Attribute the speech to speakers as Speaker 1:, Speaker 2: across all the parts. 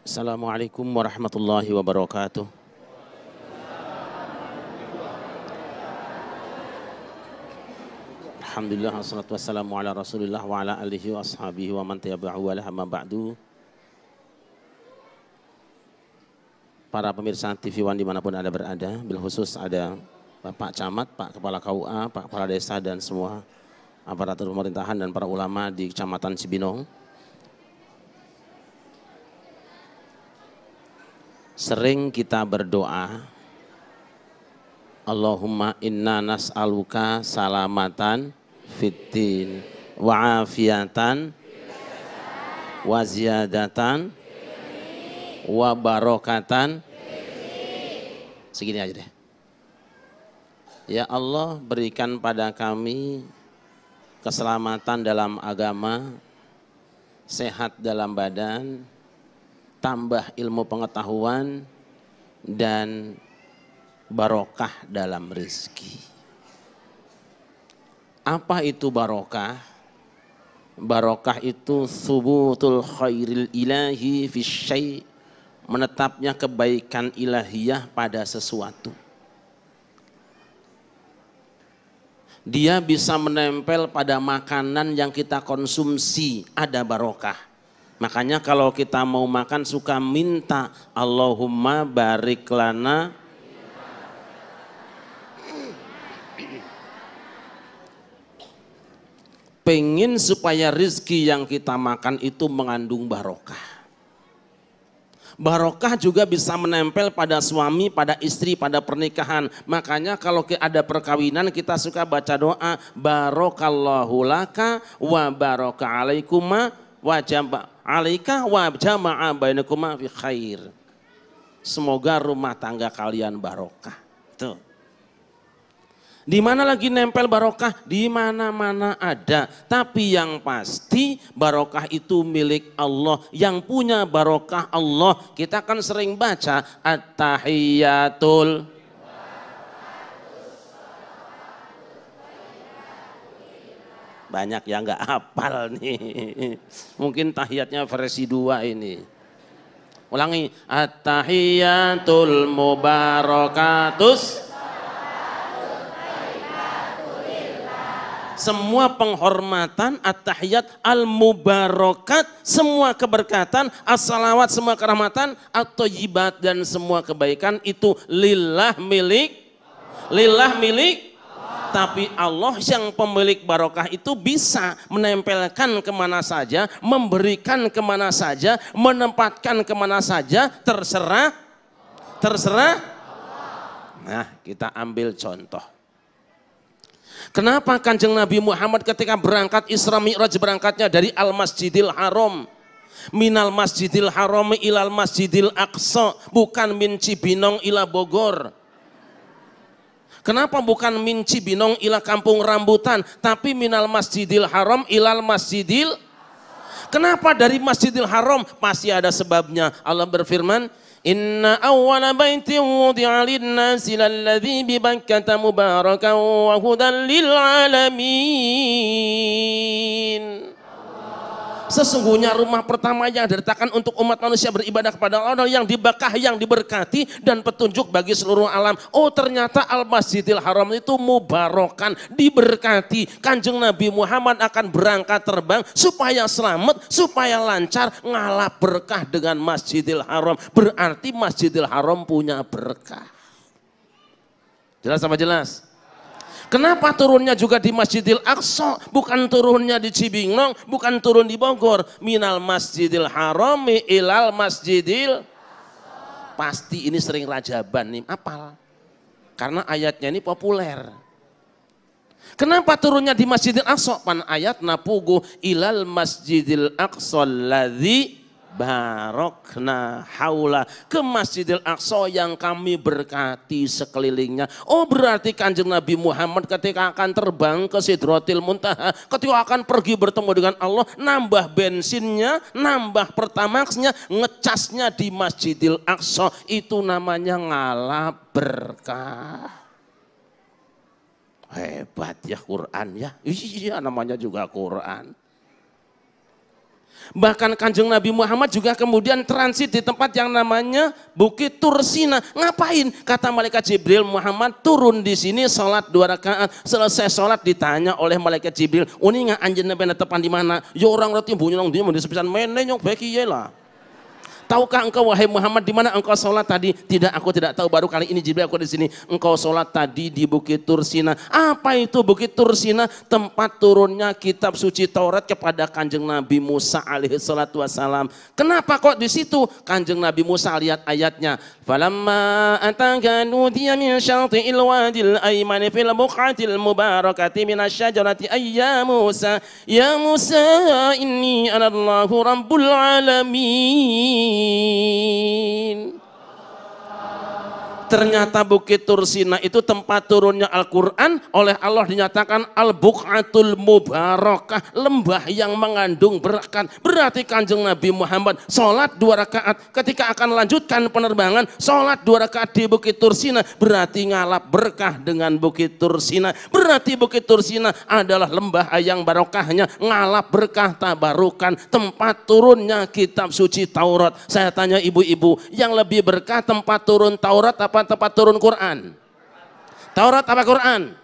Speaker 1: Assalamualaikum warahmatullahi wabarakatuh. Alhamdulillah wassalatu wassalamu ala Rasulillah wa ala alihi wa ashabihi wa man tabi'ahu wa la amma ba'du. Para pemirsa TV One dimanapun Anda berada, bil khusus ada Bapak Camat, Pak Kepala KUA, Pak Kepala Desa dan semua aparatur pemerintahan dan para ulama di Kecamatan Cibinong. Sering kita berdoa, Allahumma inna nas'aluka salamatan fiddin wa afiatan wa ziyadatan wa barokatan. Segini aja deh. Ya Allah, berikan pada kami keselamatan dalam agama, sehat dalam badan, tambah ilmu pengetahuan, dan barokah dalam rezeki. Apa itu barokah? Barokah itu subutul khairil ilahi fi syai', menetapnya kebaikan ilahiyah pada sesuatu. Dia bisa menempel pada makanan yang kita konsumsi, ada barokah. Makanya kalau kita mau makan suka minta Allahumma barik lana. Pengen supaya rizki yang kita makan itu mengandung barokah. Barokah juga bisa menempel pada suami, pada istri, pada pernikahan. Makanya kalau ada perkawinan kita suka baca doa barokallahu laka wa baraka alaikuma wa jamba alaika wa jama'a bainakuma fi khair. Semoga rumah tangga kalian barokah. Tuh. Di mana lagi nempel barokah? Di mana-mana ada. Tapi yang pasti barokah itu milik Allah. Yang punya barokah Allah. Kita kan sering baca at-tahiyatul. Banyak yang nggak hafal nih. Mungkin tahiyatnya versi 2 ini. Ulangi. At-tahiyatul mubarakatus. Semua penghormatan, at-tahiyat, al-mubarakat, semua keberkatan, as-salawat, semua kerahmatan, at-thayyibat dan semua kebaikan itu lillah milik. Tapi Allah yang pemilik barokah itu bisa menempelkan kemana saja, memberikan kemana saja, menempatkan kemana saja, terserah. Nah, kita ambil contoh. Kenapa Kanjeng Nabi Muhammad ketika berangkat Isra Mi'raj berangkatnya dari Al-Masjidil Haram, minal Masjidil Haram ilal Masjidil Aqsa, bukan min Cibinong ila Bogor. Kenapa bukan min Cibinong ila Kampung Rambutan, tapi minal Masjidil Haram ilal Masjidil? Kenapa dari Masjidil Haram? Pasti ada sebabnya. Allah berfirman, Inna awwala baitin wudi'a lin-nasi lalladzi bi Bakkata mubarakan wa hudan lil alamin. Sesungguhnya rumah pertama yang diletakkan untuk umat manusia beribadah kepada Allah yang dibakah, yang diberkati dan petunjuk bagi seluruh alam. Oh, ternyata Al-Masjidil Haram itu mubarakan, diberkati. Kanjeng Nabi Muhammad akan berangkat terbang supaya selamat, supaya lancar, ngalap berkah dengan Masjidil Haram. Berarti Masjidil Haram punya berkah. Jelas apa jelas? Kenapa turunnya juga di Masjidil Aqsa, bukan turunnya di Cibinong, bukan turun di Bogor? Minal Masjidil Haram ilal Masjidil. Pasti ini sering rajaban nih, apal. Karena ayatnya ini populer. Kenapa turunnya di Masjidil Aqsa? Pan ayat napugu ilal Masjidil Aqsa alladzi barokna haula, ke Masjidil Aqsa yang kami berkati sekelilingnya. Oh berarti Kanjeng Nabi Muhammad ketika akan terbang ke Sidratil Muntaha, ketika akan pergi bertemu dengan Allah, nambah bensinnya, nambah pertamaxnya, ngecasnya di Masjidil Aqsa, itu namanya ngalap berkah. Hebat ya Quran ya, iya namanya juga Quran. Bahkan Kanjeng Nabi Muhammad juga kemudian transit di tempat yang namanya Bukit Tursina. Ngapain? Kata malaikat Jibril, Muhammad turun di sini sholat 2 rakaat. Selesai sholat ditanya oleh malaikat Jibril, "Uni nggak anjeun bena tepan di mana?" Ya orang roti bunyi nong dia mau disepisan mene nyok beki lah. Tahukah engkau wahai Muhammad di mana engkau sholat tadi? Tidak, aku tidak tahu. Baru kali ini Jibril aku di sini. Engkau sholat tadi di Bukit Tursina. Apa itu Bukit Tursina? Tempat turunnya kitab suci Taurat kepada Kanjeng Nabi Musa alaihi salatu wassalam. Kenapa kok di situ? Kanjeng Nabi Musa lihat ayatnya. Falamma ataka nudiya min syati'il wadil aymani fil buqatil mubarakati minasyajarati ayya Musa. Ya Musa inni anallahu rabbul alamin. Ternyata Bukit Tursina itu tempat turunnya Al-Quran, oleh Allah dinyatakan Al-Buq'atul Mubarakah, lembah yang mengandung berkat. Berarti Kanjeng Nabi Muhammad sholat 2 rakaat ketika akan lanjutkan penerbangan, sholat 2 rakaat di Bukit Tursina, berarti ngalap berkah dengan Bukit Tursina. Berarti Bukit Tursina adalah lembah yang barokahnya ngalap berkah tabarukan, tempat turunnya kitab suci Taurat. Saya tanya ibu-ibu, yang lebih berkah tempat turun Taurat apa tempat turun Quran? Taurat apa Quran?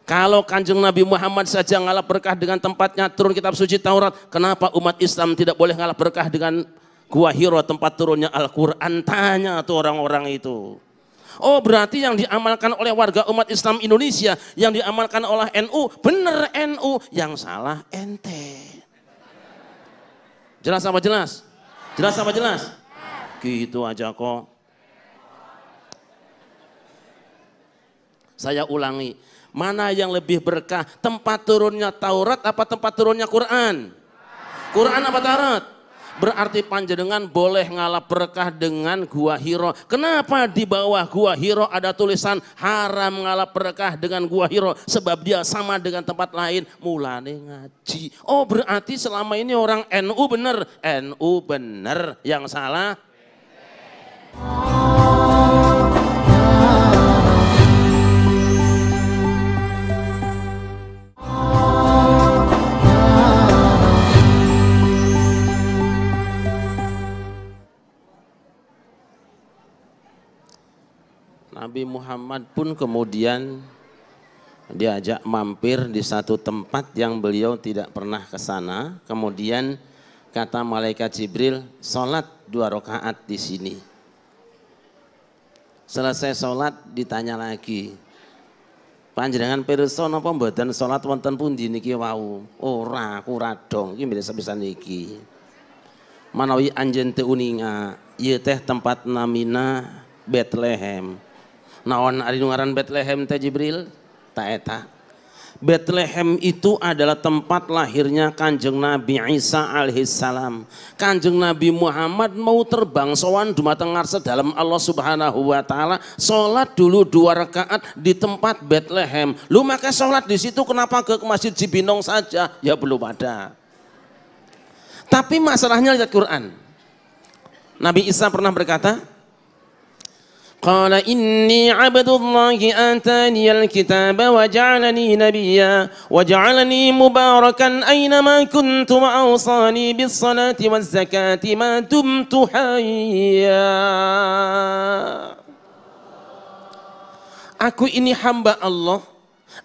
Speaker 1: Kalau Kanjeng Nabi Muhammad saja ngalap berkah dengan tempatnya turun kitab suci Taurat, kenapa umat Islam tidak boleh ngalap berkah dengan Gua Hiro tempat turunnya Al-Quran? Tanya tuh orang-orang itu. Oh berarti yang diamalkan oleh warga umat Islam Indonesia, yang diamalkan oleh NU, bener NU, yang salah ente. Jelas apa jelas? Jelas apa jelas? Gitu aja kok. Saya ulangi, mana yang lebih berkah? Tempat turunnya Taurat apa tempat turunnya Quran? Quran apa Taurat? Berarti panjenengan boleh ngalap berkah dengan Gua Hiro. Kenapa di bawah Gua Hiro ada tulisan haram ngalap berkah dengan Gua Hiro? Sebab dia sama dengan tempat lain, mulane ngaji. Oh berarti selama ini orang NU bener, NU bener, yang salah Nabi Muhammad pun kemudian diajak mampir di satu tempat yang beliau tidak pernah ke sana. Kemudian kata malaikat Jibril, sholat 2 rakaat di sini. Selesai sholat ditanya lagi, panjenengan pirsa napa mboten sholat wonten pundi niki wau? Ora, aku radong iki bisa-bisa niki. Manawi anjen teu uninga, ieu teh tempat namina Bethlehem. Naon ari nu ngaran Bethlehem teh Jibril? Ta eta. Bethlehem itu adalah tempat lahirnya Kanjeng Nabi Isa alaihissalam. Kanjeng Nabi Muhammad mau terbang sowan dumateng ngarsa dalam Allah Subhanahu wa taala, salat dulu 2 rakaat di tempat Bethlehem. Lu maka salat di situ kenapa ke Masjid Cibinong saja? Ya belum ada. Tapi masalahnya lihat Quran. Nabi Isa pernah berkata, Qala inni abdullahi atani al-kitaba wa ja'alani nabiyya wa ja'alani mubarakan aynama kuntu wa awsani bis salati waz zakati ma dumtu hayya. Aku ini hamba Allah,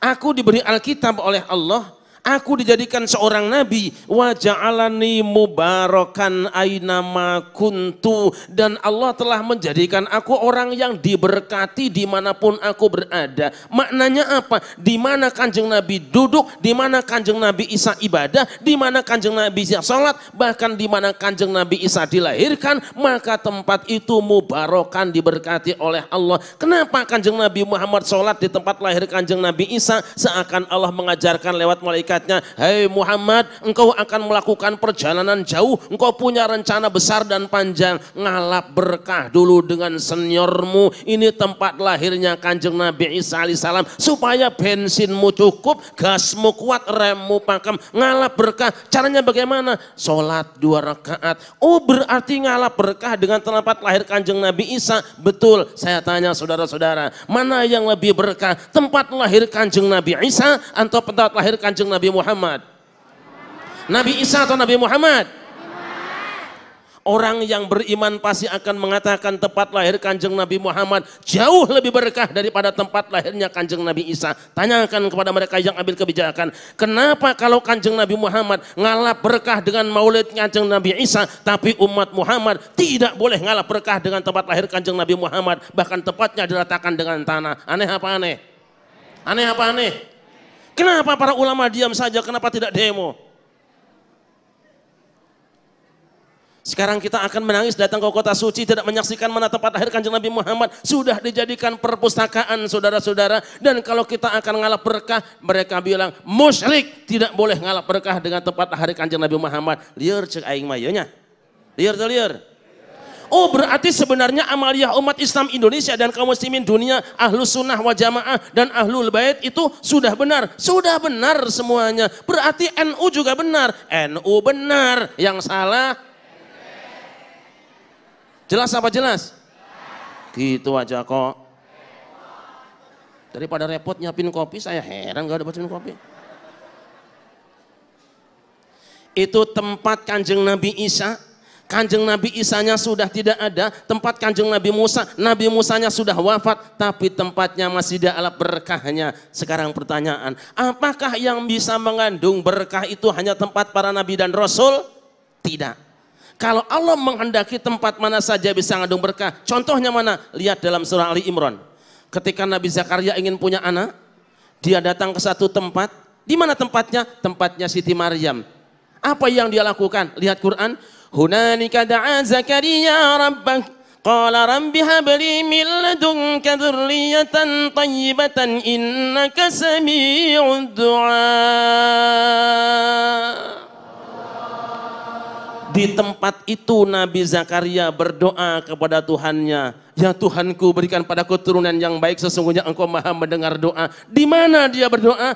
Speaker 1: aku diberi Alkitab oleh Allah, aku dijadikan seorang nabi, wa ja'alani mubarakan aynama kuntu, dan Allah telah menjadikan aku orang yang diberkati dimanapun aku berada. Maknanya apa? Di mana Kanjeng Nabi duduk, di mana Kanjeng Nabi Isa ibadah, di mana Kanjeng Nabi Isa salat, bahkan di mana Kanjeng Nabi Isa dilahirkan, maka tempat itu mubarakan, diberkati oleh Allah. Kenapa Kanjeng Nabi Muhammad salat di tempat lahir Kanjeng Nabi Isa? Seakan Allah mengajarkan lewat malaikat malaikatnya, "Hei Muhammad, engkau akan melakukan perjalanan jauh, engkau punya rencana besar dan panjang, ngalap berkah dulu dengan seniormu, ini tempat lahirnya Kanjeng Nabi Isa alaihissalam, supaya bensinmu cukup, gasmu kuat, remmu pakem, ngalap berkah." Caranya bagaimana? Sholat 2 rakaat. Oh, berarti ngalap berkah dengan tempat lahir Kanjeng Nabi Isa. Betul. Saya tanya saudara-saudara, mana yang lebih berkah? Tempat lahir Kanjeng Nabi Isa atau tempat lahir Kanjeng Nabi Muhammad? Nabi Isa atau Nabi Muhammad? Orang yang beriman pasti akan mengatakan tempat lahir Kanjeng Nabi Muhammad jauh lebih berkah daripada tempat lahirnya Kanjeng Nabi Isa. Tanyakan kepada mereka yang ambil kebijakan, kenapa kalau Kanjeng Nabi Muhammad ngalap berkah dengan maulid Kanjeng Nabi Isa, tapi umat Muhammad tidak boleh ngalap berkah dengan tempat lahir Kanjeng Nabi Muhammad, bahkan tempatnya diratakan dengan tanah. Aneh apa aneh? Aneh apa aneh? Kenapa para ulama diam saja, kenapa tidak demo? Sekarang kita akan menangis datang ke kota suci tidak menyaksikan mana tempat lahir Kanjeng Nabi Muhammad, sudah dijadikan perpustakaan saudara-saudara. Dan kalau kita akan ngalap berkah, mereka bilang musyrik, tidak boleh ngalap berkah dengan tempat lahir Kanjeng Nabi Muhammad. Liar cek aing mayanya. Liar tuh liar. Oh, berarti sebenarnya amaliyah umat Islam Indonesia dan kaum muslimin dunia, ahlus sunnah wal jamaah dan ahlul bait itu sudah benar semuanya. Berarti NU juga benar, NU benar, yang salah. Jelas apa jelas? Gitu aja kok. Daripada repot nyiapin kopi, saya heran gak ada bacain kopi. Itu tempat Kanjeng Nabi Isa. Kanjeng Nabi Isanya sudah tidak ada. Tempat Kanjeng Nabi Musa, Nabi Musanya sudah wafat, tapi tempatnya masih ada berkahnya. Sekarang pertanyaan, apakah yang bisa mengandung berkah itu hanya tempat para nabi dan rasul? Tidak. Kalau Allah menghendaki tempat mana saja bisa mengandung berkah. Contohnya mana? Lihat dalam surah Ali Imran. Ketika Nabi Zakaria ingin punya anak, dia datang ke satu tempat. Di mana tempatnya? Tempatnya Siti Maryam. Apa yang dia lakukan? Lihat Quran. Hunanika da'a Zakaria rabbah. Qala rabbi habli min ladunka dzurriyyatan thayyibatan innaka sami'ud du'a. Di tempat itu Nabi Zakaria berdoa kepada Tuhannya, ya Tuhanku berikan padaku keturunan yang baik, sesungguhnya Engkau Maha mendengar doa. Di mana dia berdoa?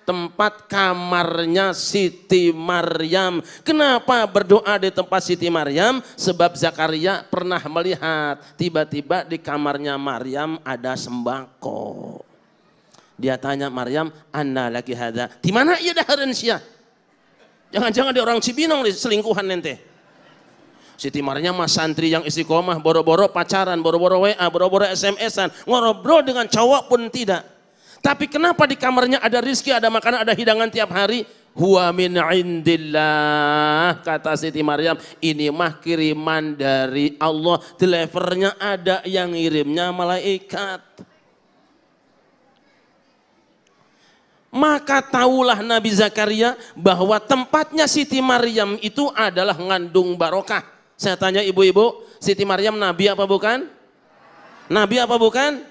Speaker 1: Tempat kamarnya Siti Maryam. Kenapa berdoa di tempat Siti Maryam? Sebab Zakaria pernah melihat tiba-tiba di kamarnya Maryam ada sembako. Dia tanya Maryam, "Anna laki hadza?" Di mana ia dahareun sia? Jangan-jangan dia orang Cibinong nih, selingkuhan nente. Siti Maryam mah santri yang istiqomah, boro-boro pacaran, boro-boro WA, boro-boro SMS-an, ngobrol dengan cowok pun tidak. Tapi kenapa di kamarnya ada rizki, ada makanan, ada hidangan tiap hari? Huwa min indillah, kata Siti Maryam, ini mah kiriman dari Allah. Delivernya ada, yang ngirimnya malaikat. Maka tahulah Nabi Zakaria bahwa tempatnya Siti Maryam itu adalah ngandung barokah. Saya tanya ibu-ibu, Siti Maryam nabi apa bukan? Nabi apa bukan?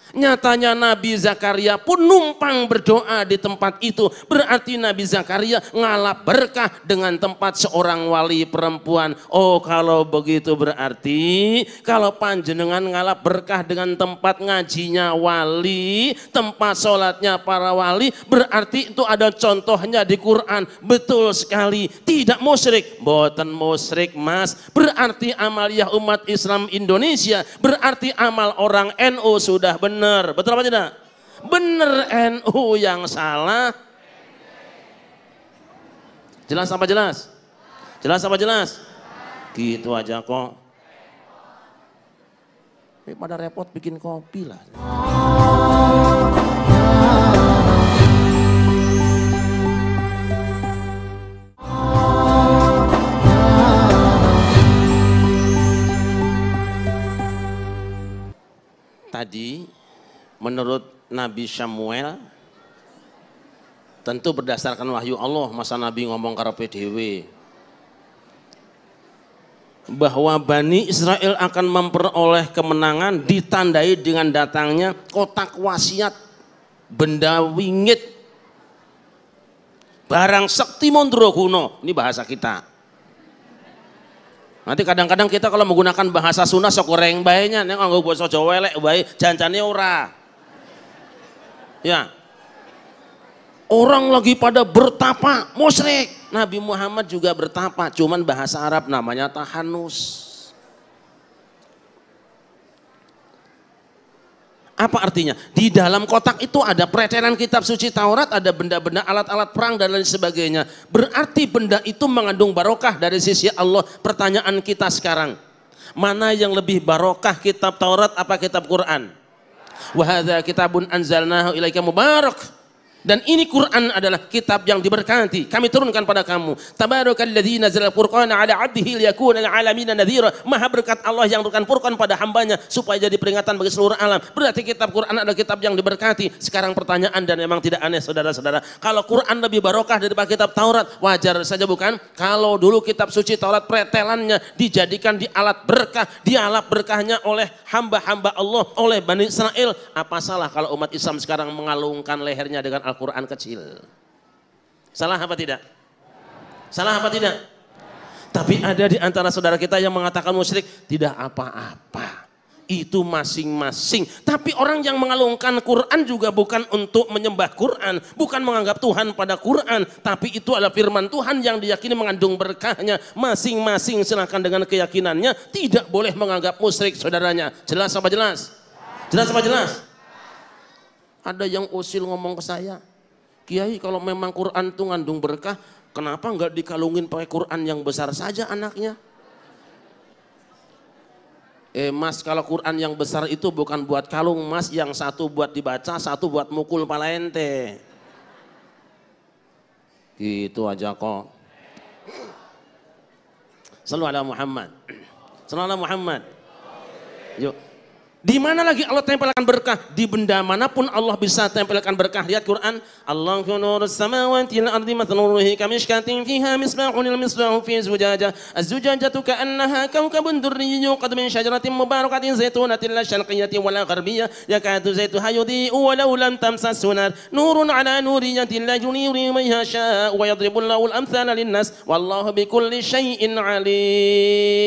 Speaker 1: Nyatanya Nabi Zakaria pun numpang berdoa di tempat itu. Berarti Nabi Zakaria ngalap berkah dengan tempat seorang wali perempuan. Oh, kalau begitu berarti kalau panjenengan ngalap berkah dengan tempat ngajinya wali, tempat sholatnya para wali, berarti itu ada contohnya di Quran. Betul sekali, tidak musyrik. Boten musyrik mas, berarti amaliyah umat Islam Indonesia, berarti amal orang NU sudah benar. Betul apa tidak? Benar, NU yang salah. Jelas apa jelas? Jelas apa jelas? Gitu aja kok. Pada repot bikin kopi lah. Tadi menurut Nabi Samuel, tentu berdasarkan wahyu Allah, masa Nabi ngomong karepe dhewe, bahwa Bani Israel akan memperoleh kemenangan ditandai dengan datangnya kotak wasiat benda wingit, barang sekti mondro kuno, ini bahasa kita. Nanti kadang-kadang kita kalau menggunakan bahasa Sunda sok goreng bae-nya, nek nganggo basa Jawa elek bae, jancane ora. Ya. Orang lagi pada bertapa, musyrik. Nabi Muhammad juga bertapa, cuman bahasa Arab namanya tahanus. Apa artinya? Di dalam kotak itu ada pretelan kitab suci Taurat, ada benda-benda alat-alat perang dan lain sebagainya. Berarti benda itu mengandung barokah dari sisi Allah. Pertanyaan kita sekarang, mana yang lebih barokah, kitab Taurat apa kitab Quran? Wa hadza kitabun anzalnahu ilaika mubarak. Dan ini Quran adalah kitab yang diberkati. Kami turunkan pada kamu. Tabarakalladzi nazzala al-Furqana 'ala 'abdihi liyakuna lil 'alamin nadhira. Maha berkat Allah yang turunkan Furqan pada hambanya supaya jadi peringatan bagi seluruh alam. Berarti kitab Quran adalah kitab yang diberkati. Sekarang pertanyaan dan memang tidak aneh saudara-saudara. Kalau Quran lebih barokah daripada kitab Taurat, wajar saja bukan? Kalau dulu kitab suci Taurat pretelannya dijadikan di alat berkah, di alat berkahnya oleh hamba-hamba Allah, oleh Bani Israel. Apa salah kalau umat Islam sekarang mengalungkan lehernya dengan Al-Quran kecil? Salah apa tidak? Salah apa tidak? Tapi ada di antara saudara kita yang mengatakan musyrik, tidak apa-apa. Itu masing-masing. Tapi orang yang mengalungkan Quran juga bukan untuk menyembah Quran, bukan menganggap Tuhan pada Quran, tapi itu adalah firman Tuhan yang diyakini mengandung berkahnya. Masing-masing silakan dengan keyakinannya, tidak boleh menganggap musyrik saudaranya. Jelas apa jelas? Jelas apa jelas? Ada yang usil ngomong ke saya, Kiai kalau memang Quran itu ngandung berkah, kenapa nggak dikalungin pakai Quran yang besar saja anaknya? Mas, kalau Quran yang besar itu bukan buat kalung mas, yang satu buat dibaca, satu buat mukul pala ente. Gitu aja kok. Sallu ala Muhammad. Sallu ala Muhammad. Yuk. Di mana lagi Allah tempelkan berkah? Di benda manapun Allah bisa tempelkan berkah. Lihat Quran. Allahu nurus samawati wal ardi mathalu nurihi kamishkatin fiha misbahun al-misbahu fi zujajah. Az-zujajatu ka'annaha kawkabun durriyyun qad min syajaratin mubarakatin zaitunatin la syarqiyyatin wala gharbiyyah yakadu zaituha yudhi'u walau lam tamsashu nar. Nurun 'ala nuriyyatin la yuridu man yasha' wa yadribu Allahu al-amthala lin-nas wallahu bikulli syai'in 'alim.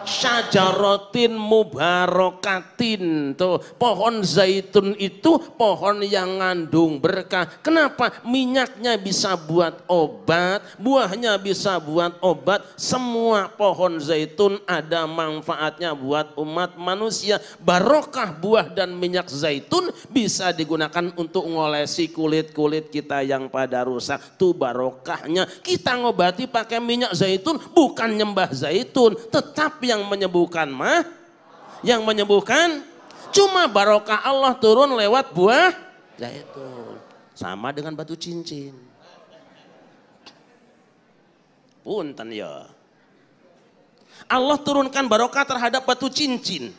Speaker 1: Syajaratin mubarakatin, tuh pohon zaitun itu pohon yang ngandung berkah. Kenapa? Minyaknya bisa buat obat, buahnya bisa buat obat. Semua pohon zaitun ada manfaatnya buat umat manusia. Barokah buah dan minyak zaitun bisa digunakan untuk ngolesi kulit-kulit kita yang pada rusak. Tuh barokahnya. Kita ngobati pakai minyak zaitun, bukan nyembah zaitun, tetapi yang menyembuhkan yang menyembuhkan cuma barokah Allah turun lewat buah zaitun. Sama dengan batu cincin. Punten ya. Allah turunkan barokah terhadap batu cincin.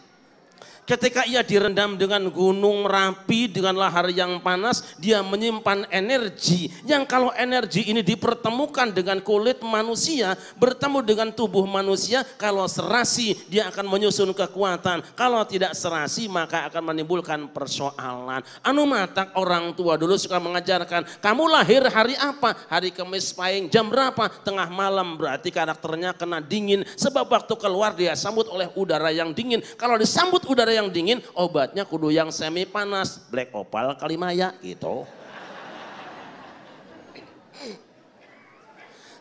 Speaker 1: Ketika ia direndam dengan gunung Merapi, dengan lahar yang panas, dia menyimpan energi. Yang kalau energi ini dipertemukan dengan kulit manusia, bertemu dengan tubuh manusia, kalau serasi dia akan menyusun kekuatan. Kalau tidak serasi maka akan menimbulkan persoalan. Anu matak orang tua dulu suka mengajarkan, kamu lahir hari apa? Hari Kamis Pahing, jam berapa? Tengah malam, berarti karakternya kena dingin. Sebab waktu keluar dia sambut oleh udara yang dingin. Kalau disambut udara yang dingin, obatnya kudu yang semi panas, black opal kalimaya gitu.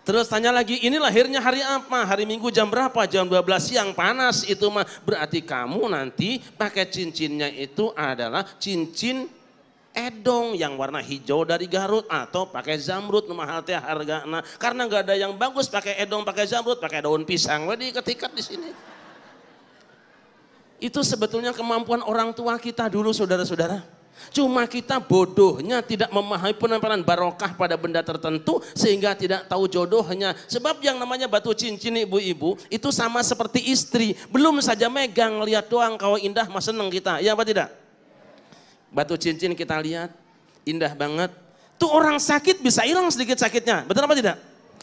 Speaker 1: Terus tanya lagi, ini lahirnya hari apa? Hari Minggu jam berapa? Jam 12 siang, panas itu mah. Berarti kamu nanti pakai cincinnya itu adalah cincin edong yang warna hijau dari Garut, atau pakai zamrud mahal teh hargana. Karena nggak ada yang bagus pakai edong, pakai zamrud, pakai daun pisang. Wedi ketikat di sini. Itu sebetulnya kemampuan orang tua kita dulu saudara-saudara. Cuma kita bodohnya tidak memahami penamparan barokah pada benda tertentu sehingga tidak tahu jodohnya. Sebab yang namanya batu cincin ibu-ibu itu sama seperti istri. Belum saja megang, lihat doang kalau indah mah seneng kita. Ya apa tidak? Batu cincin kita lihat indah banget. Tuh orang sakit bisa hilang sedikit sakitnya. Betul apa tidak?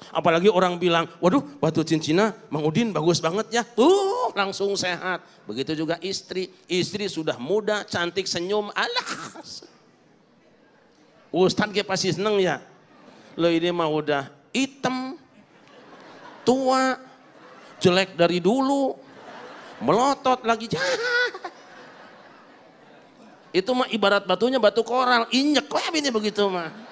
Speaker 1: Apalagi orang bilang, waduh batu cincinnya Mang Udin bagus banget ya. Langsung sehat. Begitu juga istri. Istri sudah muda, cantik, senyum. Alah. Ustadz kayak pasti seneng ya. Lo ini mah udah hitam, tua, jelek dari dulu, melotot lagi. Itu mah ibarat batunya batu koral, inyek. Kok ini begitu mah.